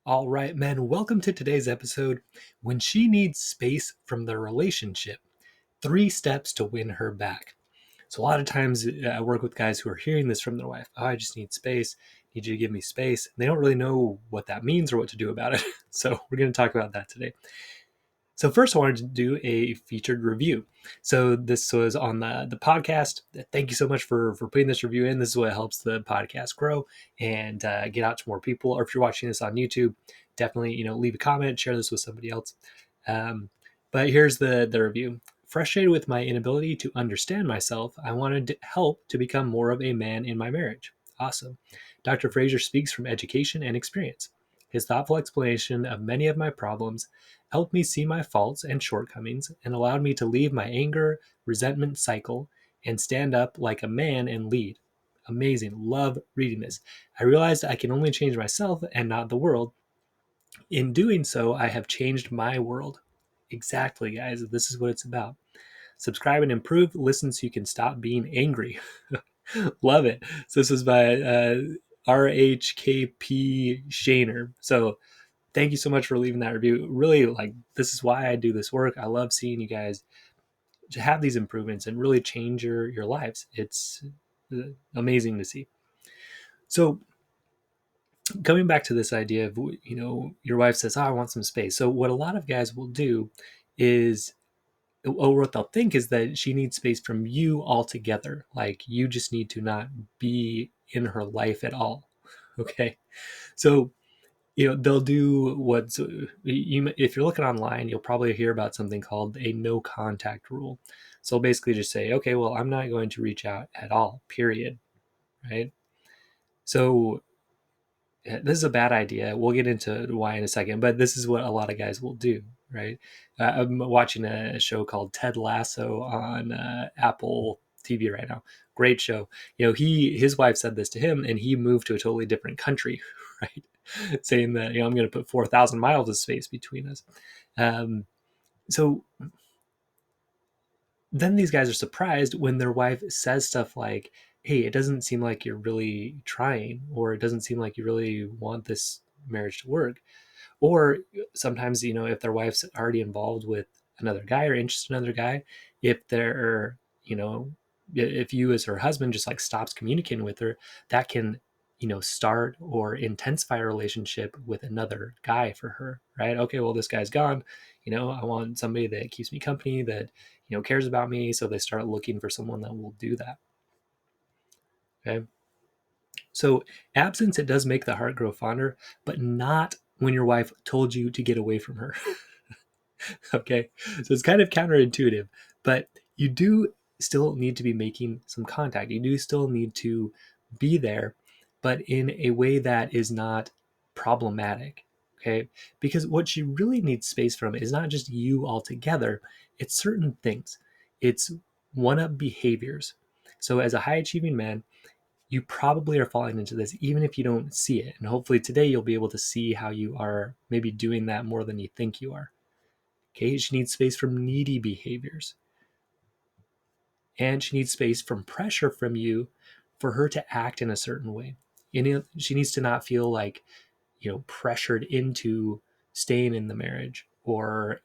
All right, men, welcome to today's episode. When she needs space from the relationship, 3 steps to win her back. So, a lot of times I work with guys who are hearing this from their wife. Oh, I just need space. Need you to give me space. And they don't really know what that means or what to do about it. So, we're going to talk about that today. So first, I wanted to do a featured review. So this was on the podcast. Thank you so much for putting this review in. This is what helps the podcast grow and get out to more people. Or if you're watching this on YouTube, definitely leave a comment, share this with somebody else. But here's the review. Frustrated with my inability to understand myself, I wanted to help to become more of a man in my marriage. Awesome. Dr. Frazier speaks from education and experience. His thoughtful explanation of many of my problems helped me see my faults and shortcomings and allowed me to leave my anger, resentment cycle and stand up like a man and lead. Amazing. Love reading this. I realized I can only change myself and not the world. In doing so, I have changed my world. Exactly, guys. This is what it's about. Subscribe and improve. Listen so you can stop being angry. Love it. So this was by RHKP Shaner. So thank you so much for leaving that review. Really, this is why I do this work. I love seeing you guys have these improvements and really change your lives. It's amazing to see. So coming back to this idea of, your wife says, oh, I want some space. So what a lot of guys will do is, or what they'll think is that she needs space from you altogether. Like you just need to not be in her life at all. Okay. So they'll do what's if you're looking online, you'll probably hear about something called a no contact rule. So basically just say, okay, well, I'm not going to reach out at all, period. Right. So this is a bad idea. We'll get into why in a second, but this is what a lot of guys will do. Right. I'm watching a show called Ted Lasso on Apple TV right now. Great show. His wife said this to him and he moved to a totally different country. Right. Saying that, I'm going to put 4,000 miles of space between us. So then these guys are surprised when their wife says stuff like, hey, it doesn't seem like you're really trying, or it doesn't seem like you really want this marriage to work. Or sometimes, if their wife's already involved with another guy or interested in another guy, if they're, if you as her husband just like stops communicating with her, that can, start or intensify a relationship with another guy for her, right? Okay, well, this guy's gone. I want somebody that keeps me company, that, cares about me. So they start looking for someone that will do that. Okay. So absence, it does make the heart grow fonder, but not when your wife told you to get away from her. Okay. So it's kind of counterintuitive, but you do still need to be making some contact. You do still need to be there, but in a way that is not problematic. Okay. Because what she really needs space from is not just you altogether, it's certain things. It's one up behaviors. So as a high achieving man, you probably are falling into this even if you don't see it. And hopefully today you'll be able to see how you are maybe doing that more than you think you are. Okay, she needs space from needy behaviors. And she needs space from pressure from you for her to act in a certain way. She needs to not feel like, pressured into staying in the marriage or,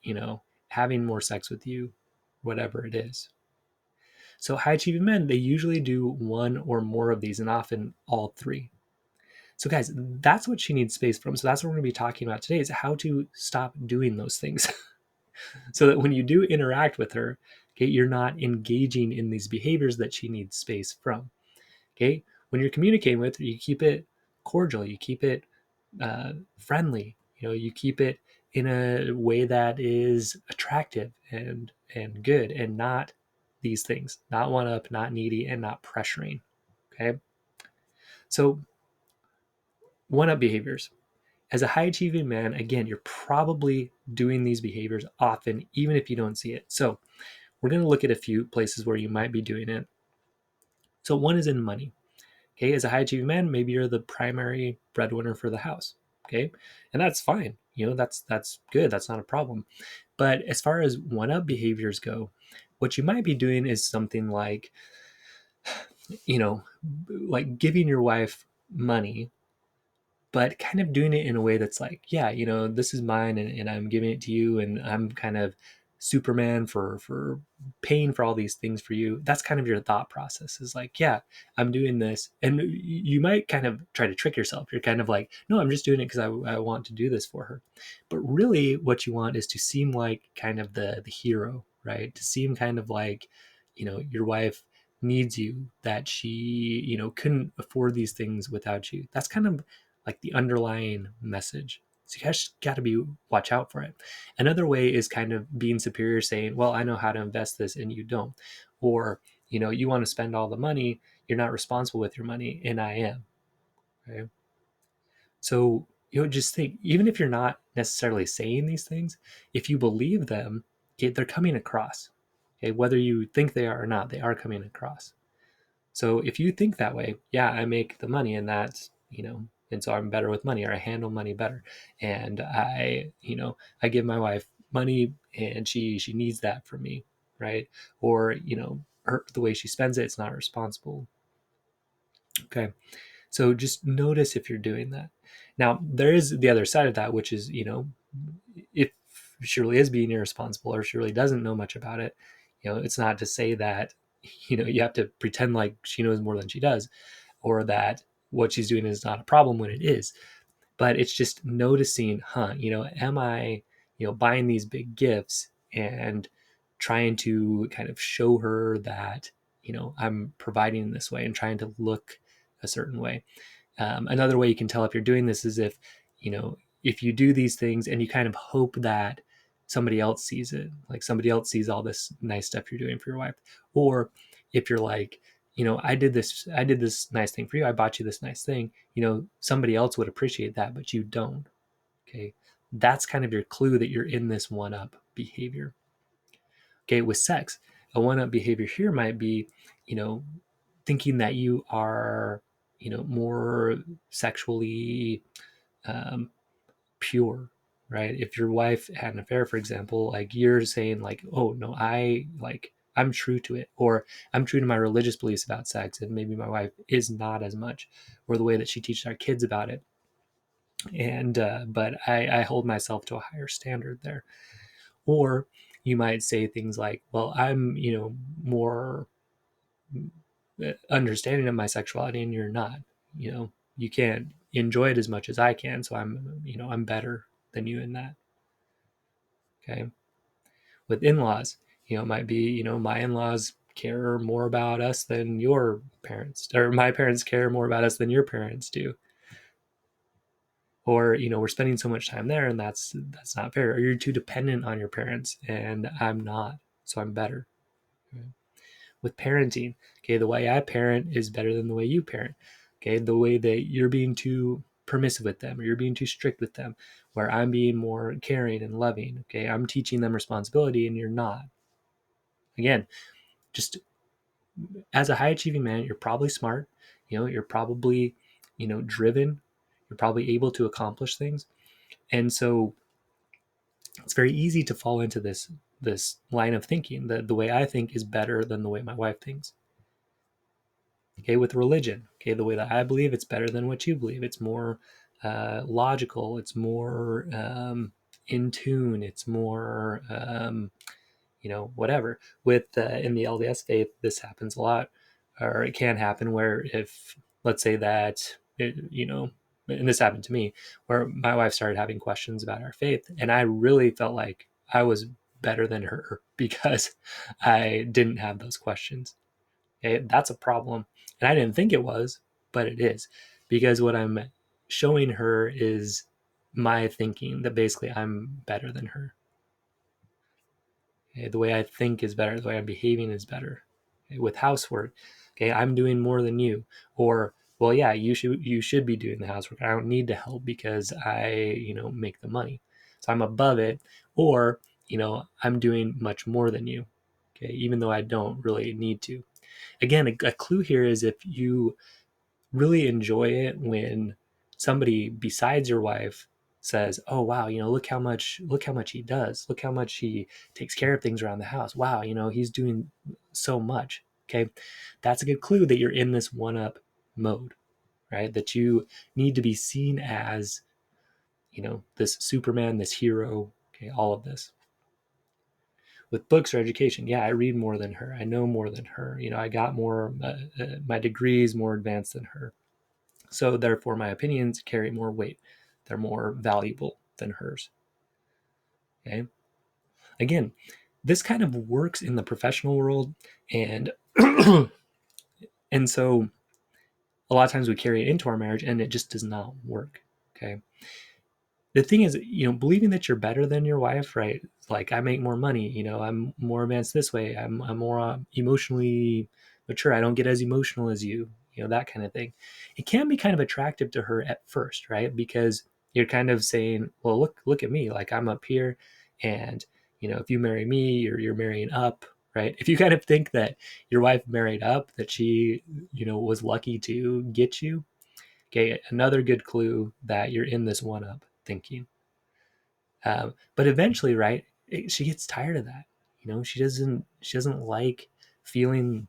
having more sex with you, whatever it is. So high achieving men, they usually do one or more of these and often all three. So guys, that's what she needs space from. So that's what we're going to be talking about today is how to stop doing those things. So that when you do interact with her, okay, you're not engaging in these behaviors that she needs space from. Okay, when you're communicating with her, you keep it cordial, you keep it friendly, you keep it in a way that is attractive and good, and not these things, not one up, not needy, and not pressuring. Okay, so one up behaviors. As a high achieving man, again, you're probably doing these behaviors often, even if you don't see it. So we're going to look at a few places where you might be doing it. So one is in money. Okay, as a high achieving man, maybe you're the primary breadwinner for the house. Okay, and that's fine. That's good. That's not a problem. But as far as one up behaviors go, what you might be doing is something like, like giving your wife money, but kind of doing it in a way that's like, yeah, this is mine, and I'm giving it to you, and I'm kind of Superman for paying for all these things for you. That's kind of your thought process, is like, yeah, I'm doing this. And you might kind of try to trick yourself. You're kind of like, no, I'm just doing it because I want to do this for her. But really what you want is to seem like kind of the hero, right? To seem kind of like, your wife needs you, that she, couldn't afford these things without you. That's kind of like the underlying message. So you guys got to be watch out for it. Another way is kind of being superior, saying, well, I know how to invest this and you don't. Or, you want to spend all the money, you're not responsible with your money, and I am. Right. So, just think, even if you're not necessarily saying these things, if you believe them, okay, they're coming across. Okay, whether you think they are or not, they are coming across. So if you think that way, yeah, I make the money, and that's, and so I'm better with money, or I handle money better. And I give my wife money, and she needs that from me, right? Or, the way she spends it, it's not responsible. Okay. So just notice if you're doing that. Now, there is the other side of that, which is, if she really is being irresponsible, or she really doesn't know much about it, it's not to say that, you have to pretend like she knows more than she does, or that what she's doing is not a problem when it is. But it's just noticing, am I, buying these big gifts and trying to kind of show her that, I'm providing in this way, and trying to look a certain way. Another way you can tell if you're doing this is if you do these things and you kind of hope that somebody else sees it, like somebody else sees all this nice stuff you're doing for your wife. Or if you're like, I did this nice thing for you, I bought you this nice thing, somebody else would appreciate that, but you don't. Okay. That's kind of your clue that you're in this one up behavior. Okay. With sex, a one up behavior here might be, you know, thinking that you are, more sexually um, pure, right? If your wife had an affair, for example, like you're saying like, oh no, I'm true to it, or I'm true to my religious beliefs about sex, and maybe my wife is not as much, or the way that she teaches our kids about it. And but I hold myself to a higher standard there. Or you might say things like, well, I'm, more understanding of my sexuality, and you're not. You can't enjoy it as much as I can, so I'm better than you in that. Okay. With in-laws, it might be, my in-laws care more about us than your parents, or my parents care more about us than your parents do. Or, we're spending so much time there, and that's not fair. Or you're too dependent on your parents, and I'm not, so I'm better. Okay. With parenting, okay, the way I parent is better than the way you parent. Okay, the way that you're being too permissive with them, or you're being too strict with them, where I'm being more caring and loving. Okay, I'm teaching them responsibility, and you're not. Again, just as a high achieving man, you're probably smart. You're probably, driven. You're probably able to accomplish things. And so it's very easy to fall into this line of thinking that the way I think is better than the way my wife thinks. Okay, with religion, okay, the way that I believe, it's better than what you believe. It's more logical. It's more in tune. It's more whatever. With in the LDS faith, this happens a lot, or it can happen, where if, let's say that and this happened to me, where my wife started having questions about our faith, and I really felt like I was better than her because I didn't have those questions. Okay, that's a problem, and I didn't think it was, but it is, because what I'm showing her is my thinking, that basically I'm better than her. Okay, the way I think is better. The way I'm behaving is better. Okay, with housework, okay, I'm doing more than you. Or, well, yeah, you should be doing the housework. I don't need to help because I make the money, so I'm above it. Or I'm doing much more than you. Okay, even though I don't really need to. Again, a clue here is if you really enjoy it when somebody besides your wife says, oh wow, look how much he does, look how much he takes care of things around the house, wow, he's doing so much. Okay, that's a good clue that you're in this one up mode. right? That you need to be seen as, this Superman, this hero, okay, all of this. With books or education, yeah, I read more than her. I know more than her. I got more, my degree is more advanced than her. So therefore, my opinions carry more weight. They're more valuable than hers. Okay. Again, this kind of works in the professional world, and and so a lot of times we carry it into our marriage, and it just does not work. Okay. The thing is, believing that you're better than your wife, right? Like, I make more money, I'm more advanced this way. I'm more emotionally mature. I don't get as emotional as you, that kind of thing. It can be kind of attractive to her at first, right? Because you're kind of saying, well, look at me, like I'm up here, and if you marry me, you're marrying up, right? If you kind of think that your wife married up, that she, was lucky to get you, okay, another good clue that you're in this one up thinking. But eventually, right, she gets tired of that. She doesn't like feeling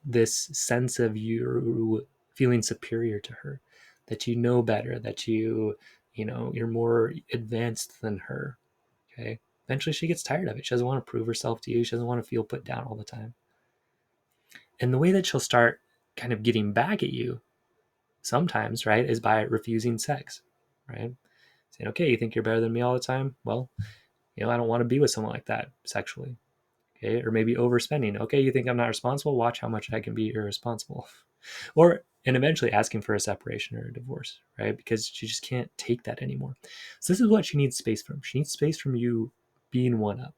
this sense of you feeling superior to her, that you know better, that you're more advanced than her. Okay. Eventually she gets tired of it. She doesn't want to prove herself to you. She doesn't want to feel put down all the time. And the way that she'll start kind of getting back at you sometimes, right, is by refusing sex, right? Saying, okay, you think you're better than me all the time? Well, I don't want to be with someone like that sexually. Okay. Or maybe overspending. Okay, you think I'm not responsible? Watch how much I can be irresponsible. And eventually asking for a separation or a divorce, right? Because she just can't take that anymore. So this is what she needs space from. She needs space from you being one up.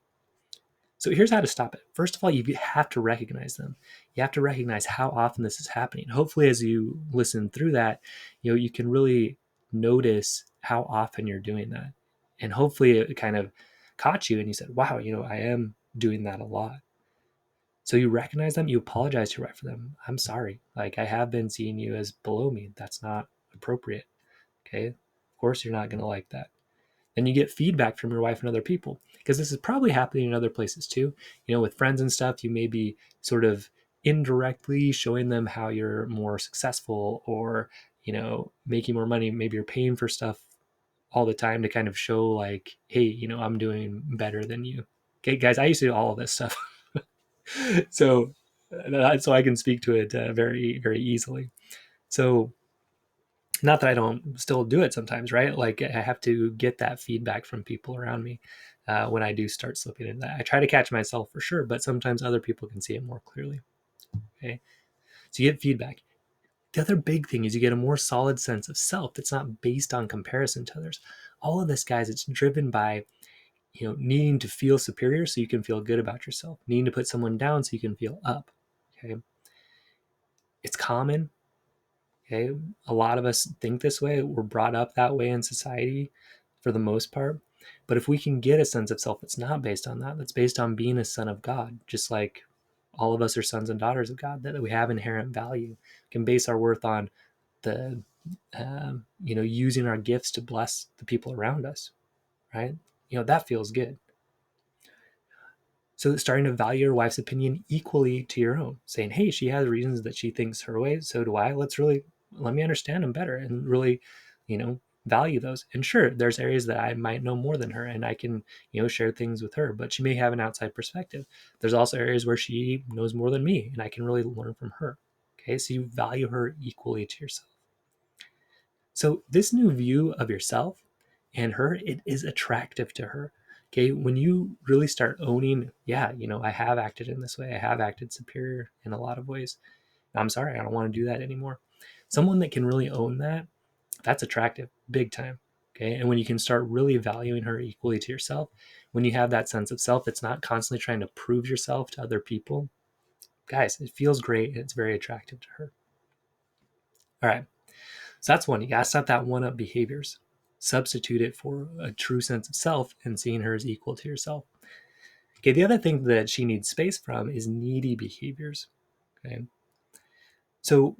So here's how to stop it. First of all, you have to recognize them. You have to recognize how often this is happening. Hopefully, as you listen through that, you can really notice how often you're doing that. And hopefully it kind of caught you and you said, wow, I am doing that a lot. So you recognize them, you apologize to your wife for them. I'm sorry. Like, I have been seeing you as below me. That's not appropriate. Okay. Of course, you're not going to like that. Then you get feedback from your wife and other people, because this is probably happening in other places too. With friends and stuff, you may be sort of indirectly showing them how you're more successful, or making more money. Maybe you're paying for stuff all the time to kind of show like, hey, I'm doing better than you. Okay, guys, I used to do all of this stuff. so so I can speak to it very, very easily. So not that I don't still do it sometimes, right? Like, I have to get that feedback from people around me when I do start slipping into that. I try to catch myself for sure, but sometimes other people can see it more clearly. Okay. So you get feedback. The other big thing is you get a more solid sense of self that's not based on comparison to others. All of this, guys, it's driven by, needing to feel superior so you can feel good about yourself, needing to put someone down so you can feel up. Okay. It's common. Okay. A lot of us think this way. We're brought up that way in society for the most part. But if we can get a sense of self that's not based on that, that's based on being a son of God, just like all of us are sons and daughters of God, that we have inherent value, we can base our worth on the, using our gifts to bless the people around us, right? That feels good. So starting to value your wife's opinion equally to your own, saying, hey, she has reasons that she thinks her way, so do I. Let me understand them better and really, value those. And sure, there's areas that I might know more than her, and I can, share things with her, but she may have an outside perspective. There's also areas where she knows more than me, and I can really learn from her. Okay, so you value her equally to yourself. So this new view of yourself and her, it is attractive to her. Okay, when you really start owning, yeah, I have acted in this way, I have acted superior in a lot of ways. I'm sorry, I don't want to do that anymore. Someone that can really own that, that's attractive, big time. Okay, and when you can start really valuing her equally to yourself, when you have that sense of self that's not constantly trying to prove yourself to other people, guys, it feels great and it's very attractive to her. All right. So that's one. You got to stop that one up behaviors. Substitute it for a true sense of self and seeing her as equal to yourself. Okay, the other thing that she needs space from is needy behaviors. Okay. So,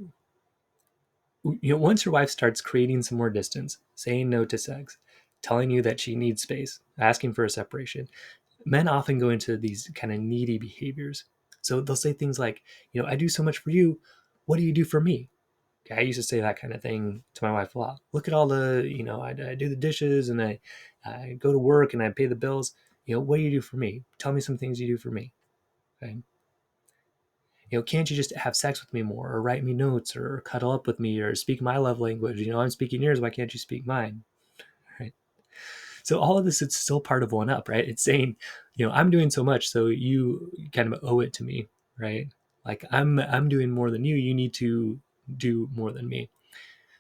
once your wife starts creating some more distance, saying no to sex, telling you that she needs space, asking for a separation, men often go into these kind of needy behaviors. So they'll say things like, I do so much for you. What do you do for me? Okay, I used to say that kind of thing to my wife a lot. Look at all the, I do the dishes and I go to work and I pay the bills. What do you do for me? Tell me some things you do for me. Okay. Can't you just have sex with me more or write me notes or cuddle up with me or speak my love language? I'm speaking yours. Why can't you speak mine? Right. So all of this, it's still part of one up, right? It's saying, I'm doing so much, so you kind of owe it to me, right? Like I'm doing more than you. You need to do more than me.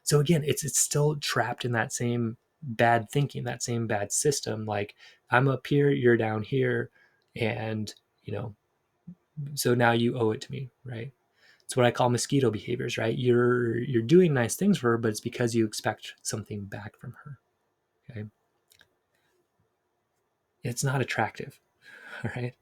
So again, it's still trapped in that same bad thinking, that same bad system. Like I'm up here, you're down here, and so now you owe it to me, right? It's what I call mosquito behaviors, right? You're doing nice things for her, but it's because you expect something back from her. Okay. It's not attractive. All right.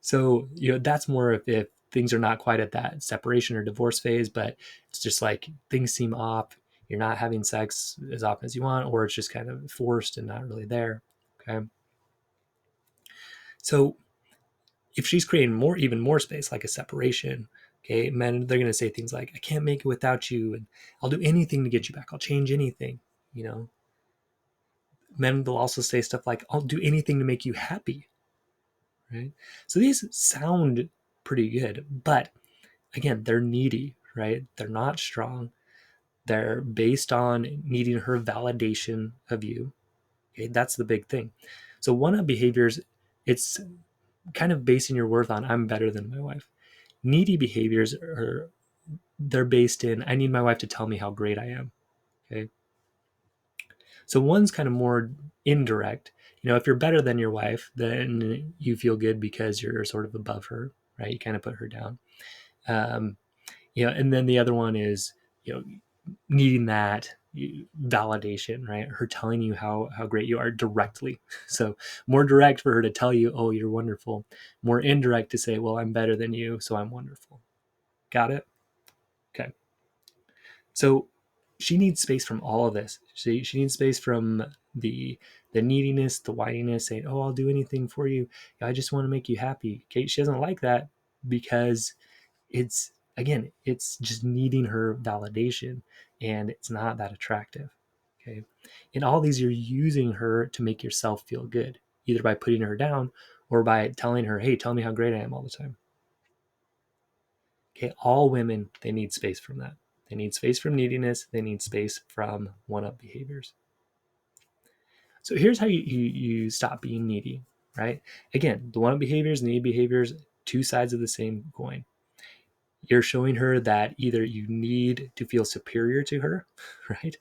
So, that's more if things are not quite at that separation or divorce phase, but it's just like things seem off. You're not having sex as often as you want, or it's just kind of forced and not really there. Okay. So if she's creating even more space, like a separation, okay, men, they're going to say things like, I can't make it without you. And I'll do anything to get you back. I'll change anything. Men will also say stuff like, I'll do anything to make you happy. Right. So these sound pretty good, but again, they're needy, right? They're not strong. They're based on needing her validation of you. Okay, that's the big thing. So one-up behaviors, it's kind of basing your worth on I'm better than my wife. Needy behaviors they're based in I need my wife to tell me how great I am. Okay. So one's kind of more indirect. If you're better than your wife, then you feel good because you're sort of above her, right? You kind of put her down. Um, and then the other one is, needing that validation, right? Her telling you how great you are directly. So more direct for her to tell you, oh, you're wonderful. More indirect to say, well, I'm better than you, so I'm wonderful. Got it? Okay. So she needs space from all of this. She needs space from the neediness, the whininess, saying, oh, I'll do anything for you. I just want to make you happy. Okay. She doesn't like that because it's just needing her validation, and it's not that attractive. Okay. In all these, you're using her to make yourself feel good, either by putting her down or by telling her, hey, tell me how great I am all the time. Okay. All women, they need space from that. They need space from neediness. They need space from one-up behaviors. So here's how you stop being needy, right? Again, the one-up behaviors, need behaviors, two sides of the same coin. You're showing her that either you need to feel superior to her, right?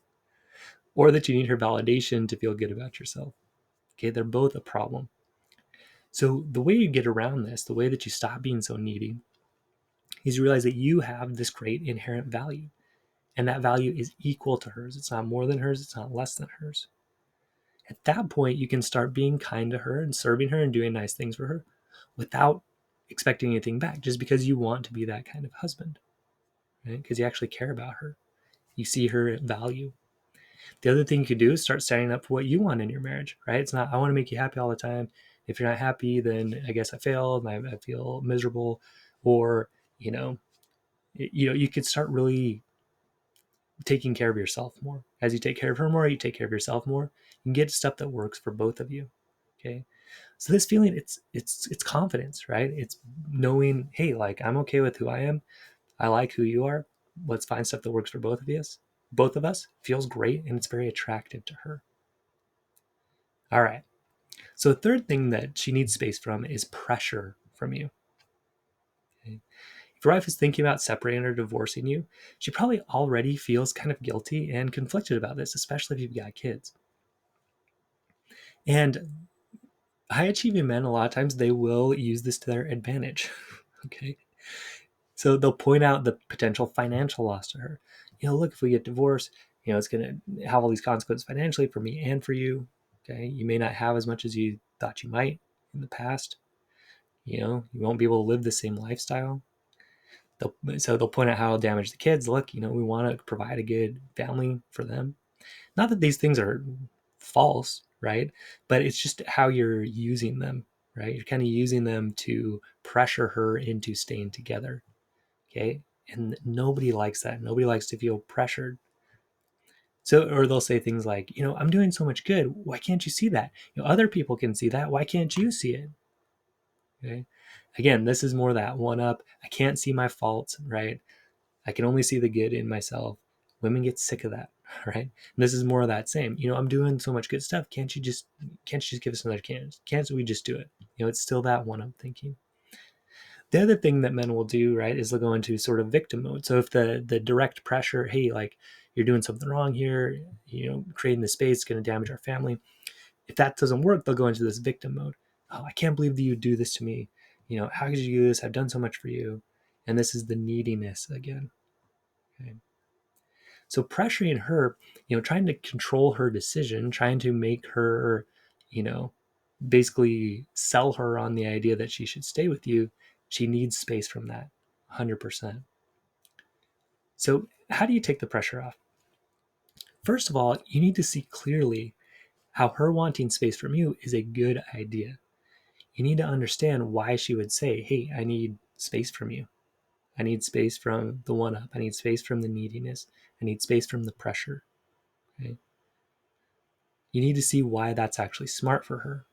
Or that you need her validation to feel good about yourself. Okay, they're both a problem. So the way you get around this, the way that you stop being so needy, is you realize that you have this great inherent value. And that value is equal to hers. It's not more than hers, it's not less than hers. At that point, you can start being kind to her and serving her and doing nice things for her without expecting anything back, just because you want to be that kind of husband, right? Because you actually care about her. You see her value. The other thing you could do is start standing up for what you want in your marriage, right? It's not, I want to make you happy all the time. If you're not happy, then I guess I failed. I feel miserable. Or, you could start really taking care of yourself more. As you take care of her more, you take care of yourself more. You can get stuff that works for both of you. Okay. So this feeling, it's confidence, right? It's knowing, hey, like I'm okay with who I am. I like who you are. Let's find stuff that works for both of us. Both of us feels great, and it's very attractive to her. All right. So the third thing that she needs space from is pressure from you. Okay? If your wife is thinking about separating or divorcing you, she probably already feels kind of guilty and conflicted about this, especially if you've got kids. And high achieving men, a lot of times, they will use this to their advantage. Okay. So they'll point out the potential financial loss to her. Look, if we get divorced, it's going to have all these consequences financially for me and for you. Okay. You may not have as much as you thought you might in the past. You won't be able to live the same lifestyle. So they'll point out how it'll damage the kids. Look, we want to provide a good family for them. Not that these things are false, right? But it's just how you're using them, right? You're kind of using them to pressure her into staying together. Okay. And nobody likes that. Nobody likes to feel pressured. So, or they'll say things like, I'm doing so much good. Why can't you see that? Other people can see that. Why can't you see it? Okay. Again, this is more that one up. I can't see my faults, right? I can only see the good in myself. Women get sick of that, right? And this is more of that same. I'm doing so much good stuff. Can't you just give us another chance? Can't we just do it? It's still that one up thinking. The other thing that men will do, right, is they'll go into sort of victim mode. So if the direct pressure, hey, like you're doing something wrong here, creating the space is going to damage our family. If that doesn't work, they'll go into this victim mode. Oh, I can't believe that you do this to me. How could you do this? I've done so much for you. And this is the neediness again. Okay. So pressuring her, trying to control her decision, trying to make her, you know, basically sell her on the idea that she should stay with you, she needs space from that 100%. So how do you take the pressure off? First of all, you need to see clearly how her wanting space from you is a good idea. You need to understand why she would say, hey, I need space from you. I need space from the one up. I need space from the neediness. I need space from the pressure. Okay? You need to see why that's actually smart for her.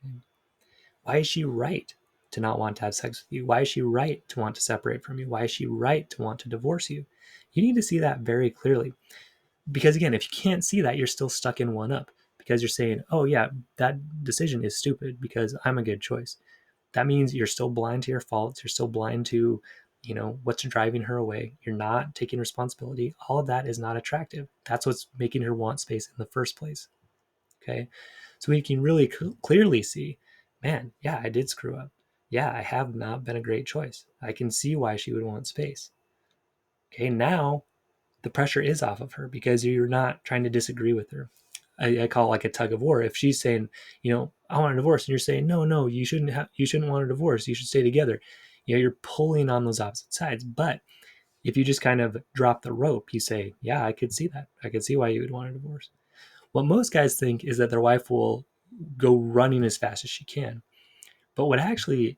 Okay? Why is she right to not want to have sex with you? Why is she right to want to separate from you? Why is she right to want to divorce you? You need to see that very clearly. Because again, if you can't see that, you're still stuck in one up because you're saying, oh, yeah, that decision is stupid because I'm a good choice. That means you're still blind to your faults. You're still blind to, what's driving her away. You're not taking responsibility. All of that is not attractive. That's what's making her want space in the first place. Okay. So we can really clearly see, man, yeah, I did screw up. Yeah, I have not been a great choice. I can see why she would want space. Okay. Now the pressure is off of her because you're not trying to disagree with her. I call it like a tug of war. If she's saying, I want a divorce, and you're saying, no, you shouldn't want a divorce. You should stay together. You're pulling on those opposite sides. But if you just kind of drop the rope, you say, yeah, I could see that. I could see why you would want a divorce. What most guys think is that their wife will go running as fast as she can. But what actually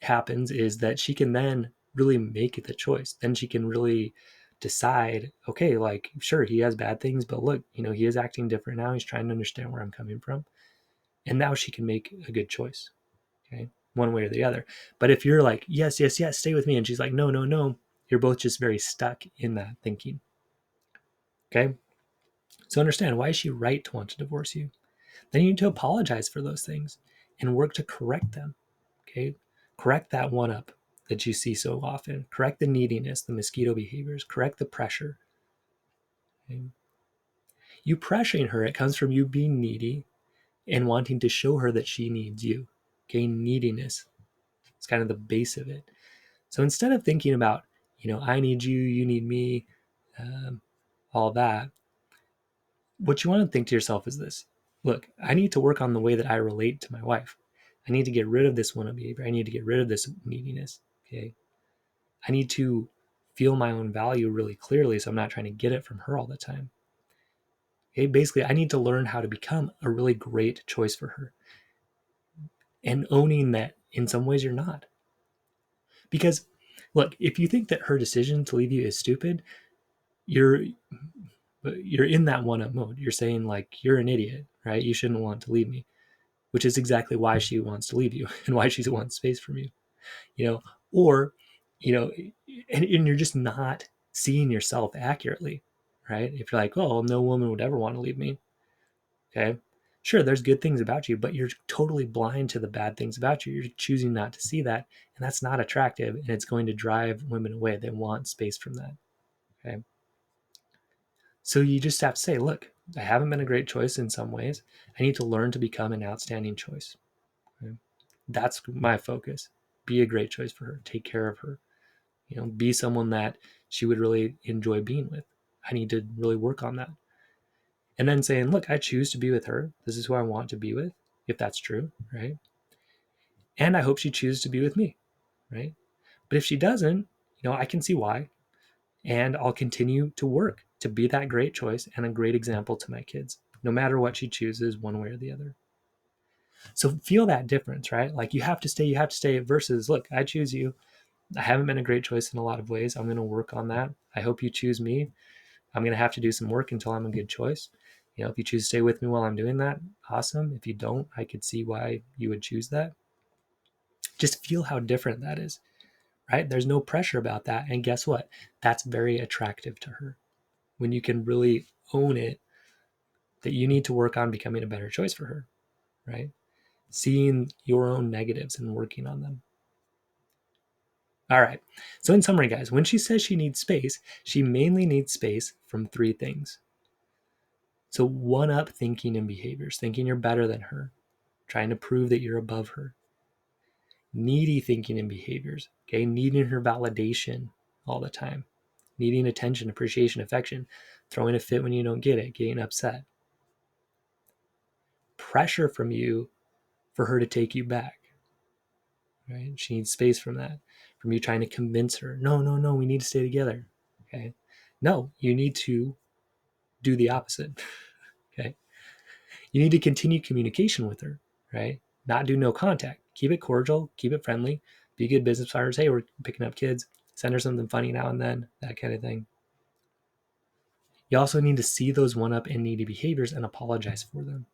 happens is that she can then really make the choice. Then she can really decide, okay, like, sure, he has bad things, but look, he is acting different now. He's trying to understand where I'm coming from. And now she can make a good choice. Okay. One way or the other. But if you're like, yes, yes, yes, stay with me. And she's like, no, no, no. You're both just very stuck in that thinking. Okay. So understand, why is she right to want to divorce you? Then you need to apologize for those things and work to correct them. Okay. Correct that one up that you see so often. Correct the neediness, the mosquito behaviors, correct the pressure. Okay. You pressuring her, it comes from you being needy and wanting to show her that she needs you. Okay. Neediness. It's kind of the base of it. So instead of thinking about, I need you, you need me, all that, what you want to think to yourself is this: look, I need to work on the way that I relate to my wife. I need to get rid of this one behavior. I need to get rid of this neediness. Okay. I need to feel my own value really clearly so I'm not trying to get it from her all the time. Okay. Basically, I need to learn how to become a really great choice for her and owning that in some ways you're not. Because look, if you think that her decision to leave you is stupid, you're in that one up mode. You're saying like, you're an idiot, right? You shouldn't want to leave me, which is exactly why she wants to leave you and why she wants space from you, or, you know, and you're just not seeing yourself accurately, right? If you're like, oh, no woman would ever want to leave me. Okay. Sure, there's good things about you, but you're totally blind to the bad things about you. You're choosing not to see that. And that's not attractive. And it's going to drive women away. They want space from that. Okay. So you just have to say, look, I haven't been a great choice in some ways. I need to learn to become an outstanding choice. Okay? That's my focus. Be a great choice for her. Take care of her. Be someone that she would really enjoy being with. I need to really work on that. And then saying, look, I choose to be with her. This is who I want to be with, if that's true, right? And I hope she chooses to be with me, right? But if she doesn't, I can see why. And I'll continue to work to be that great choice and a great example to my kids, no matter what she chooses, one way or the other. So feel that difference, right? Like you have to stay versus, look, I choose you. I haven't been a great choice in a lot of ways. I'm going to work on that. I hope you choose me. I'm going to have to do some work until I'm a good choice. If you choose to stay with me while I'm doing that, awesome. If you don't, I could see why you would choose that. Just feel how different that is, right? There's no pressure about that. And guess what? That's very attractive to her. When you can really own it, that you need to work on becoming a better choice for her, right? Seeing your own negatives and working on them. All right. So in summary, guys, when she says she needs space, she mainly needs space from three things. So one-up thinking and behaviors, thinking you're better than her, trying to prove that you're above her. Needy thinking and behaviors, okay, needing her validation all the time, needing attention, appreciation, affection, throwing a fit when you don't get it, getting upset. Pressure from you for her to take you back, right? She needs space from that, from you trying to convince her, no, we need to stay together, okay? No, you need to do the opposite, okay? You need to continue communication with her, right? Not do no contact. Keep it cordial, keep it friendly, be good business partners. Hey, we're picking up kids, send her something funny now and then, that kind of thing. You also need to see those one-up and needy behaviors and apologize for them,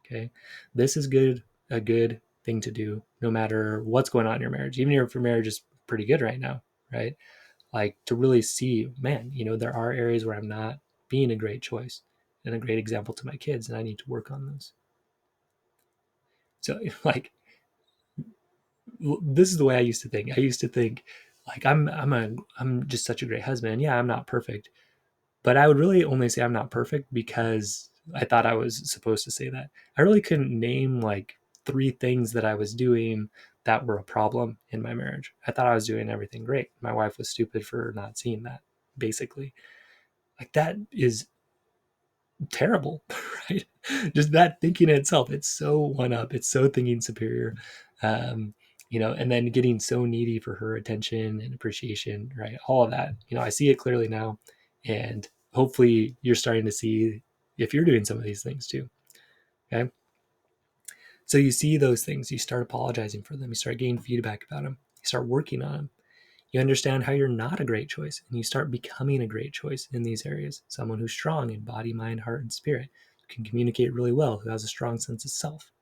okay? This is a good thing to do no matter what's going on in your marriage, even if your marriage is pretty good right now, right? Like to really see, man, there are areas where I'm not being a great choice and a great example to my kids, and I need to work on those. So like, this is the way I used to think. I used to think like I'm just such a great husband. Yeah, I'm not perfect, but I would really only say I'm not perfect because I thought I was supposed to say that. I really couldn't name like three things that I was doing that were a problem in my marriage. I thought I was doing everything great. My wife was stupid for not seeing that, basically. Like that is terrible, right? Just that thinking in itself, it's so one up, it's so thinking superior. And then getting so needy for her attention and appreciation, right? All of that, I see it clearly now. And hopefully you're starting to see if you're doing some of these things too. Okay. So you see those things, you start apologizing for them, you start getting feedback about them, you start working on them. You understand how you're not a great choice, and you start becoming a great choice in these areas. Someone who's strong in body, mind, heart, and spirit, who can communicate really well, who has a strong sense of self.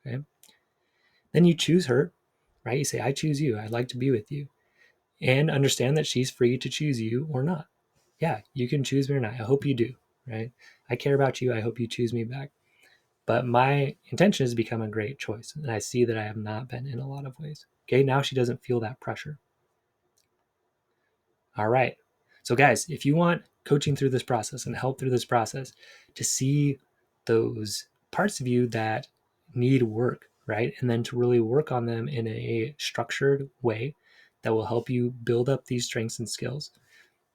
Okay. Then you choose her, right? You say, I choose you. I'd like to be with you. And understand that she's free to choose you or not. Yeah, you can choose me or not. I hope you do, right? I care about you. I hope you choose me back. But my intention is to become a great choice. And I see that I have not been in a lot of ways. Okay, now she doesn't feel that pressure. All right. So, guys, if you want coaching through this process and help through this process to see those parts of you that need work, right? And then to really work on them in a structured way that will help you build up these strengths and skills,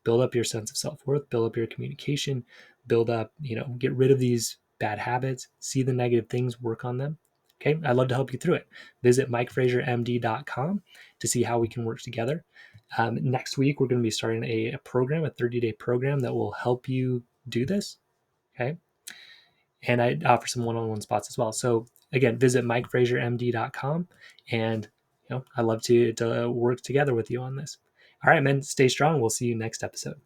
build up your sense of self-worth, build up your communication, build up, get rid of these bad habits, see the negative things, work on them. Okay, I'd love to help you through it. Visit MikeFrazierMD.com to see how we can work together. Next week, we're going to be starting a program, a 30-day program that will help you do this. Okay, and I offer some one-on-one spots as well. So again, visit MikeFrazierMD.com, and I'd love to work together with you on this. All right, men, stay strong. We'll see you next episode.